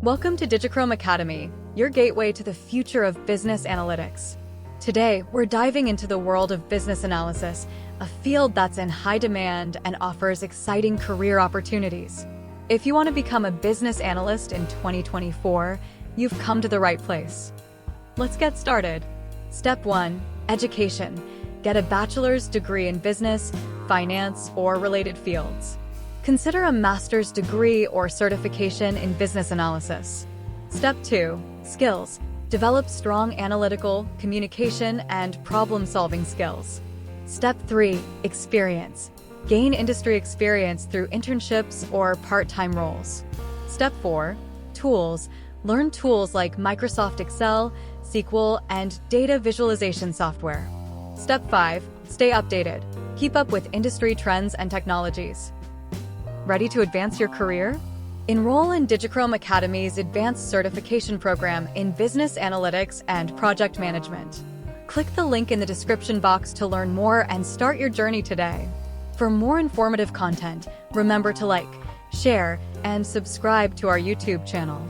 Welcome to Digicrome Academy, your gateway to the future of business analytics. Today, we're diving into the world of business analysis, a field that's in high demand and offers exciting career opportunities. If you want to become a business analyst in 2024, you've come to the right place. Let's get started. Step 1. Education. Get a bachelor's degree in business, finance, or related fields. Consider a master's degree or certification in business analysis. Step 2. Skills. Develop strong analytical, communication, and problem-solving skills. Step 3. Experience. Gain industry experience through internships or part-time roles. Step 4. Tools. Learn tools like Microsoft Excel, SQL, and data visualization software. Step 5. Stay updated. Keep up with industry trends and technologies. Ready to advance your career? Enroll in Digicrome Academy's advanced certification program in business analytics and project management. Click the link in the description box to learn more and start your journey today. For more informative content, remember to like, share, and subscribe to our YouTube channel.